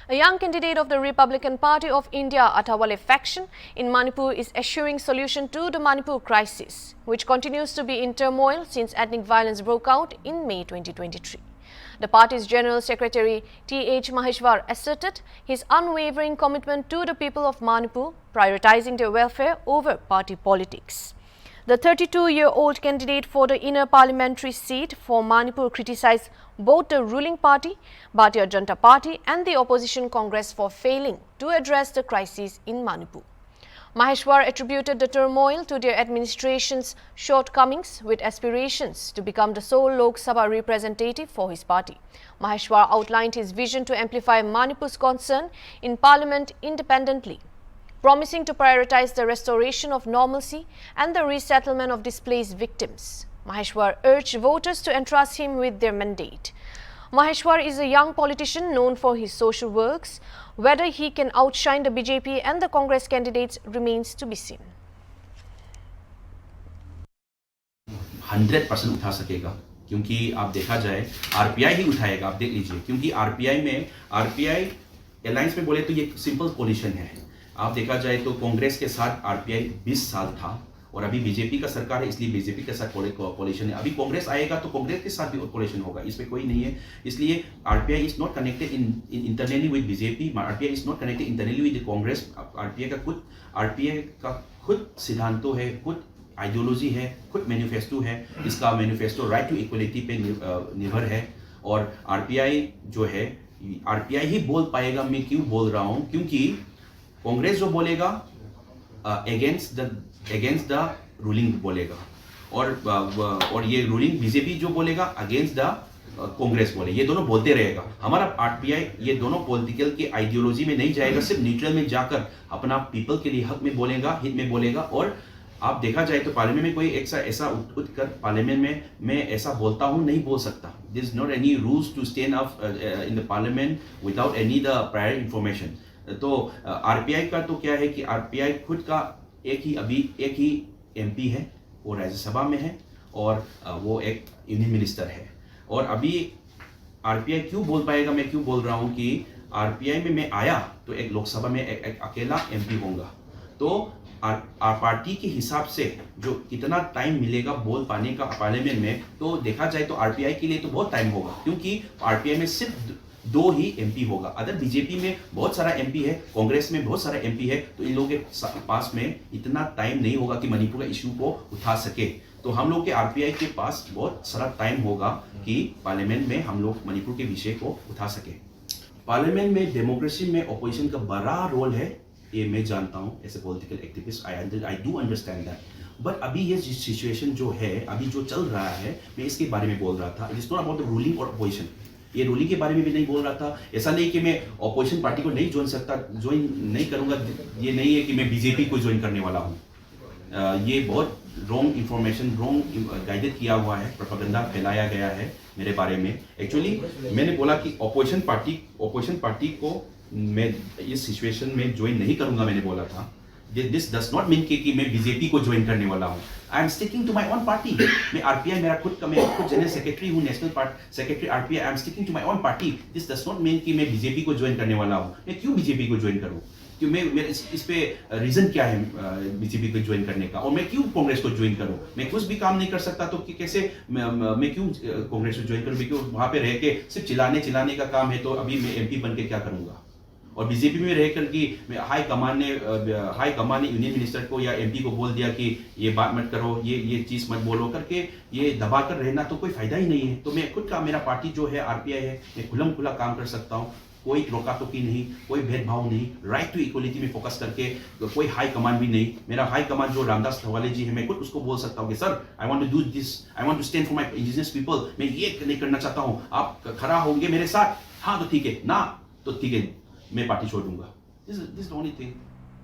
A young candidate of the Republican Party of India, Athawale faction in Manipur is assuring solution to the Manipur crisis, which continues to be in turmoil since ethnic violence broke out in May 2023. The party's General Secretary T.H. Maheshwar asserted his unwavering commitment to the people of Manipur, prioritizing their welfare over party politics. The 32-year-old candidate for the inner parliamentary seat for Manipur criticized both the ruling party, Bharatiya Janata Party, and the opposition Congress for failing to address the crisis in Manipur. Maheshwar attributed the turmoil to their administration's shortcomings, with aspirations to become the sole Lok Sabha representative for his party. Maheshwar outlined his vision to amplify Manipur's concern in parliament independently, promising to prioritize the restoration of normalcy and the resettlement of displaced victims. Maheshwar urged voters to entrust him with their mandate. Maheshwar is a young politician known for his social works. Whether he can outshine the BJP and the Congress candidates remains to be seen. 100% उठा सकेगा, क्योंकि आप देखा जाए RPI ही उठाएगा। आप देख लीजिए, क्योंकि आरपीआई अलायंस में बोले तो ये सिंपल कोलिशन है। आप देखा जाए तो कांग्रेस के साथ आरपीआई 20 साल था और अभी बीजेपी का सरकार है, इसलिए बीजेपी के साथ कोलिशन है। अभी कांग्रेस आएगा तो कांग्रेस के साथ भी कोलिशन होगा, इसमें कोई नहीं है। इसलिए RPI is not connected internally with BJP, RPI is not connected internally with Congress. RPI का खुद सिद्धांतों है, खुद आइडियोलॉजी है, खुद मैनिफेस्टो है। इसका मैनिफेस्टो राइट टू इक्वलिटी पे निर्भर है और आरपीआई जो है, आरपीआई ही बोल पाएगा। मैं क्यों बोल रहा हूँ, क्योंकि कांग्रेस जो बोलेगा अगेंस्ट द रूलिंग बोलेगा और ये रूलिंग बीजेपी जो बोलेगा अगेंस्ट द कांग्रेस बोले, ये दोनों बोलते रहेगा। हमारा आरपीआई ये दोनों पॉलिटिकल के आइडियोलॉजी में नहीं जाएगा, सिर्फ न्यूट्रल में जाकर अपना पीपल के लिए हक में बोलेगा, हित में बोलेगा। और आप देखा जाए तो पार्लियामेंट में कोई ऐसा उठ कर पार्लियामेंट में मैं ऐसा बोलता हूँ नहीं बोल सकता। This is not any rules to stand up in the parliament without any the prior information. तो आरपीआई का तो क्या है कि आरपीआई खुद का एक ही एमपी है, वो राज्यसभा में है और वो एक यूनियन मिनिस्टर है। और अभी आरपीआई क्यों बोल पाएगा, मैं क्यों बोल रहा हूँ कि आरपीआई में मैं आया तो एक लोकसभा में एक अकेला एमपी होऊंगा। तो पार्टी के हिसाब से जो कितना टाइम मिलेगा बोल पाने का पार्लियामेंट में, तो देखा जाए तो आरपीआई के लिए तो बहुत टाइम होगा, क्योंकि आरपीआई में सिर्फ 2 ही एमपी होगा। अगर बीजेपी में बहुत सारा एमपी है, कांग्रेस में बहुत सारा एमपी है, तो इन लोगों के पास में इतना टाइम नहीं होगा कि मणिपुर का इशू को उठा सके। तो हम लोग के आरपीआई के पास बहुत सारा टाइम होगा कि पार्लियामेंट में हम लोग मणिपुर के विषय को उठा सके। पार्लियामेंट में डेमोक्रेसी में अपोजिशन का बड़ा रोल है, ये मैं जानता हूँ as a political activist. I do understand that. But अभी ये सिचुएशन जो है, अभी जो चल रहा है, मैं इसके बारे में बोल रहा था। It is not about the ruling और अपोजिशन। ये रूलिंग के बारे में भी नहीं बोल रहा था। ऐसा नहीं कि मैं अपोजिशन पार्टी को नहीं ज्वाइन नहीं करूंगा। ये नहीं है कि मैं बीजेपी को ज्वाइन करने वाला हूँ। ये बहुत रॉन्ग इंफॉर्मेशन, रॉन्ग गाइडेड किया हुआ है, प्रोपेगेंडा फैलाया गया है मेरे बारे में। एक्चुअली मैंने बोला कि अपोजिशन पार्टी को मैं इस सिचुएशन में ज्वाइन नहीं करूंगा, मैंने बोला था। दिस डज नॉट मीन कि मैं बीजेपी को ज्वाइन करने वाला हूँ। I am sticking to my own party. मैं आरपीआई मैं खुद जनरल सेक्रेटरी हूँ, national secretary RPI. I am sticking to my own party. This does not mean कि मैं बीजेपी को ज्वाइन करने वाला हूँ। मैं क्यों बीजेपी को ज्वाइन करूँ, कि मैं इस पे रीजन क्या है बीजेपी को ज्वाइन करने का, और मैं क्यों कांग्रेस को ज्वाइन करूँ। मैं कुछ भी काम नहीं कर सकता तो कैसे मैं क्यों कांग्रेस को ज्वाइन करूँ, क्योंकि वहाँ पे रह के सिर्फ चिल्लाने का काम है। तो अभी मैं एमपी बन के क्या करूँगा। और बीजेपी में रहकर कि हाई कमान ने यूनियन मिनिस्टर को या एमपी को बोल दिया कि ये बात मत करो, ये चीज़ मत बोलो करके ये दबा कर रहना तो कोई फायदा ही नहीं है। तो मैं खुद का, मेरा पार्टी जो है आरपीआई है, मैं खुला काम कर सकता हूँ। कोई रोका टोकी नहीं, कोई भेदभाव नहीं, राइट टू इक्वलिटी में फोकस करके। तो कोई हाई कमान भी नहीं। मेरा हाई कमान जो रामदास अठावले जी है, मैं खुद उसको बोल सकता हूँ कि sir I want to do this, I want to stand for my indigenous people. मैं ये नहीं करना चाहता हूँ, आप खड़ा होंगे मेरे साथ, हाँ तो ठीक है, ना तो ठीक है, मैं पार्टी छोड़ दूंगा। This is the only thing.